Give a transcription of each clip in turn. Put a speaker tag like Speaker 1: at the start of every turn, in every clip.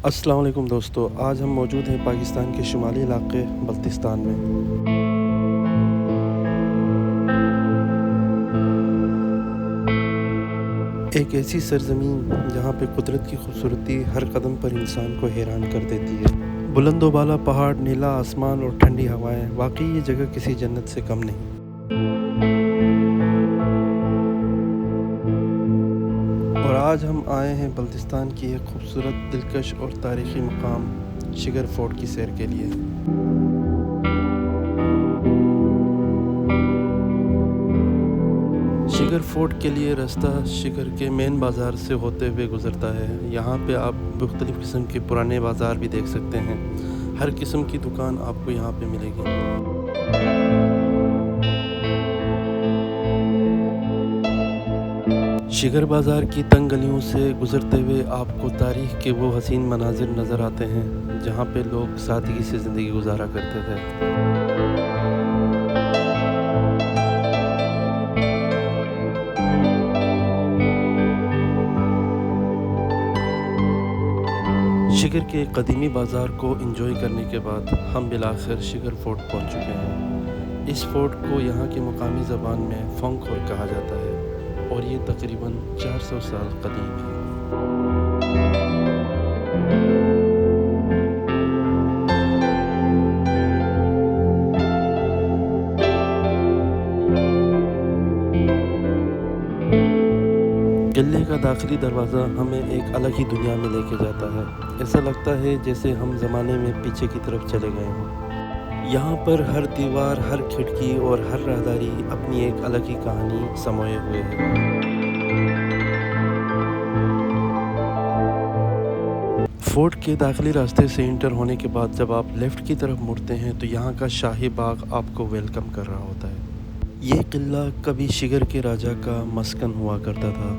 Speaker 1: السلام علیکم دوستو، آج ہم موجود ہیں پاکستان کے شمالی علاقے بلتستان میں۔ ایک ایسی سرزمین جہاں پہ قدرت کی خوبصورتی ہر قدم پر انسان کو حیران کر دیتی ہے۔ بلند و بالا پہاڑ، نیلا آسمان اور ٹھنڈی ہوائیں، واقعی یہ جگہ کسی جنت سے کم نہیں۔ اور آج ہم آئے ہیں بلتستان کی ایک خوبصورت، دلکش اور تاریخی مقام شگر فورٹ کی سیر کے لیے۔ شگر فورٹ کے لیے راستہ شگر کے مین بازار سے ہوتے ہوئے گزرتا ہے۔ یہاں پہ آپ مختلف قسم کے پرانے بازار بھی دیکھ سکتے ہیں۔ ہر قسم کی دکان آپ کو یہاں پہ ملے گی۔ شگر بازار کی تنگ گلیوں سے گزرتے ہوئے آپ کو تاریخ کے وہ حسین مناظر نظر آتے ہیں جہاں پہ لوگ سادگی سے زندگی گزارا کرتے تھے۔ شگر کے قدیمی بازار کو انجوائے کرنے کے بعد ہم بالآخر شگر فورٹ پہنچ چکے ہیں۔ اس فورٹ کو یہاں کی مقامی زبان میں فونگ خور کہا جاتا ہے اور یہ تقریباً 400 سال قدیم ہے۔ قلعے کا داخلی دروازہ ہمیں ایک الگ ہی دنیا میں لے کے جاتا ہے۔ ایسا لگتا ہے جیسے ہم زمانے میں پیچھے کی طرف چلے گئے ہوں۔ یہاں پر ہر دیوار، ہر کھڑکی اور ہر راہداری اپنی ایک الگ ہی کہانی سموئے ہوئے ہے۔ فورٹ کے داخلی راستے سے انٹر ہونے کے بعد جب آپ لیفٹ کی طرف مڑتے ہیں تو یہاں کا شاہی باغ آپ کو ویلکم کر رہا ہوتا ہے۔ یہ قلعہ کبھی شگر کے راجا کا مسکن ہوا کرتا تھا۔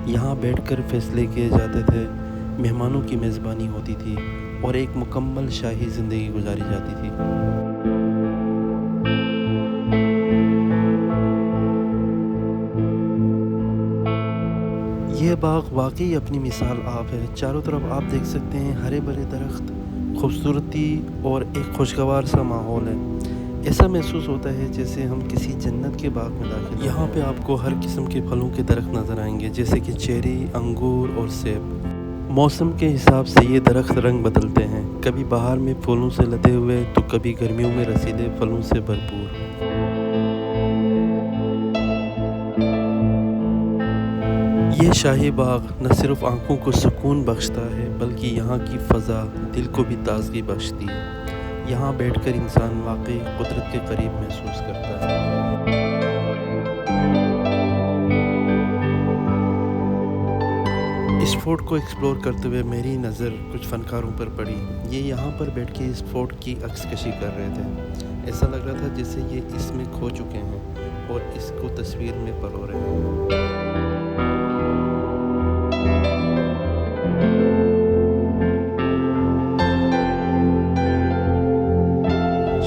Speaker 1: یہاں بیٹھ کر فیصلے کیے جاتے تھے، مہمانوں کی میزبانی ہوتی تھی اور ایک مکمل شاہی زندگی گزاری جاتی تھی۔ یہ باغ واقعی اپنی مثال آپ ہے۔ چاروں طرف آپ دیکھ سکتے ہیں ہرے بھرے درخت، خوبصورتی اور ایک خوشگوار سا ماحول ہے۔ ایسا محسوس ہوتا ہے جیسے ہم کسی جنت کے باغ میں داخل ہیں۔ یہاں پہ آپ کو ہر قسم کے پھلوں کے درخت نظر آئیں گے جیسے کہ چیری، انگور اور سیب۔ موسم کے حساب سے یہ درخت رنگ بدلتے ہیں، کبھی بہار میں پھولوں سے لدے ہوئے تو کبھی گرمیوں میں رسیلے پھلوں سے بھرپور۔ یہ شاہی باغ نہ صرف آنکھوں کو سکون بخشتا ہے بلکہ یہاں کی فضا دل کو بھی تازگی بخشتی ہے۔ یہاں بیٹھ کر انسان واقعی قدرت کے قریب محسوس کرتا ہے۔ اس فورٹ کو ایکسپلور کرتے ہوئے میری نظر کچھ فنکاروں پر پڑی۔ یہ یہاں پر بیٹھ کے اس فورٹ کی عکس کشی کر رہے تھے۔ ایسا لگ رہا تھا جیسے یہ اس میں کھو چکے ہیں اور اس کو تصویر میں پرو رہے ہیں۔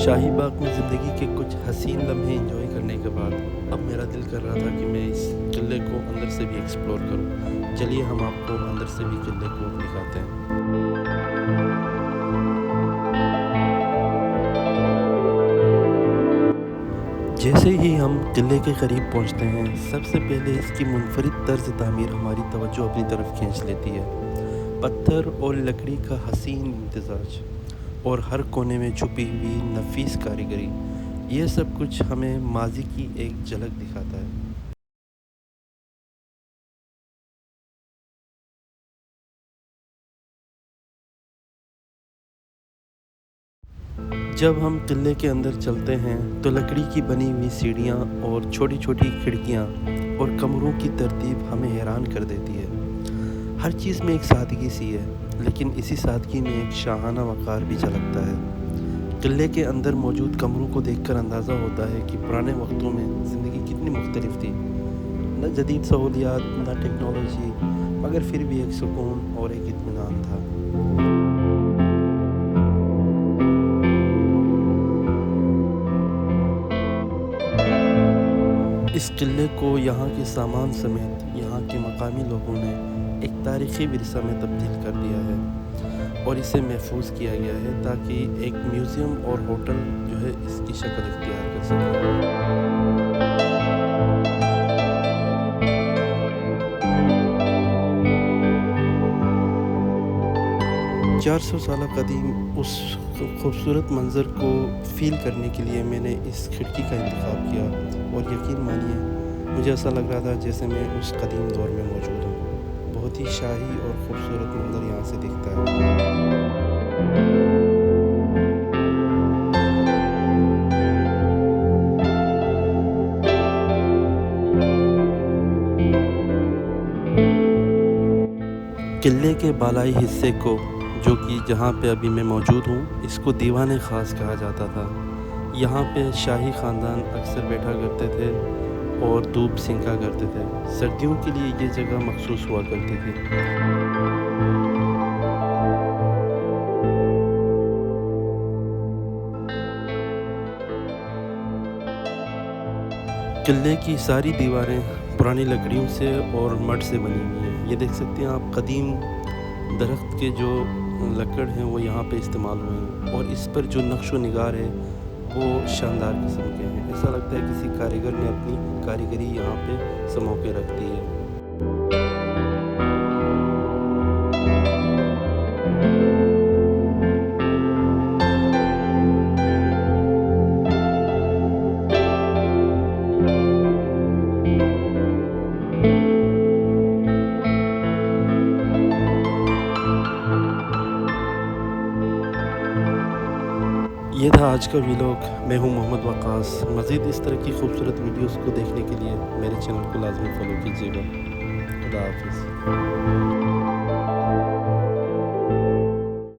Speaker 1: شاہی باغ میں زندگی کے کچھ حسین لمحے انجوائے کرنے کے بعد اب میرا دل کر رہا تھا کہ میں اس قلعے کو اندر سے بھی ایکسپلور کروں۔ چلیے ہم آپ کو اندر سے بھی قلعے کو دکھاتے ہیں۔ جیسے ہی ہم قلعے کے قریب پہنچتے ہیں سب سے پہلے اس کی منفرد طرز تعمیر ہماری توجہ اپنی طرف کھینچ لیتی ہے۔ پتھر اور لکڑی کا حسین امتزاج اور ہر کونے میں چھپی ہوئی نفیس کاریگری، یہ سب کچھ ہمیں ماضی کی ایک جھلک دکھاتا ہے۔ جب ہم قلعے کے اندر چلتے ہیں تو لکڑی کی بنی ہوئی سیڑھیاں اور چھوٹی چھوٹی کھڑکیاں اور کمروں کی ترتیب ہمیں حیران کر دیتی ہے۔ ہر چیز میں ایک سادگی سی ہے لیکن اسی سادگی میں ایک شاہانہ وقار بھی جھلکتا ہے۔ قلعے کے اندر موجود کمروں کو دیکھ کر اندازہ ہوتا ہے کہ پرانے وقتوں میں زندگی کتنی مختلف تھی۔ نہ جدید سہولیات، نہ ٹیکنالوجی، مگر پھر بھی ایک سکون اور ایک اطمینان تھا۔ اس قلعے کو یہاں کے سامان سمیت یہاں کے مقامی لوگوں نے ایک تاریخی ورثہ میں تبدیل کر دیا ہے۔ اور اسے محفوظ کیا گیا ہے تاکہ ایک میوزیم اور ہوٹل جو ہے اس کی شکل اختیار کر سکے۔ 400 سالہ قدیم اس خوبصورت منظر کو فیل کرنے کے لیے میں نے اس کھڑکی کا انتخاب کیا، اور یقین مانیے مجھے ایسا لگ رہا تھا جیسے میں اس قدیم دور میں موجود ہوں۔ بہت ہی شاہی اور خوبصورت منظر یہاں سے دکھتا ہے۔ 'قلعے کے بالائی حصے کو، جو کہ جہاں پہ ابھی میں موجود ہوں، اس کو دیوان خاص کہا جاتا تھا۔ یہاں پہ شاہی خاندان اکثر بیٹھا کرتے تھے اور دھوپ سینکا کرتے تھے۔ سردیوں کے لیے یہ جگہ مخصوص ہوا کرتی تھی۔ قلعے کی ساری دیواریں پرانی لکڑیوں سے اور مڈ سے بنی ہوئی ہیں۔ یہ دیکھ سکتے ہیں آپ، قدیم درخت کے جو لکڑ ہیں وہ یہاں پہ استعمال ہوئے ہیں، اور اس پر جو نقش و نگار ہے وہ شاندار قسم کے ہیں۔ ایسا لگتا ہے کسی کاریگر نے اپنی کاریگری یہاں پہ سمو کے رکھ دی ہے۔ یہ تھا آج کا ویلاگ۔ میں ہوں محمد وقاص۔ مزید اس طرح کی خوبصورت ویڈیوز کو دیکھنے کے لیے میرے چینل کو لازمی فالو کیجیے گا۔ خدا حافظ۔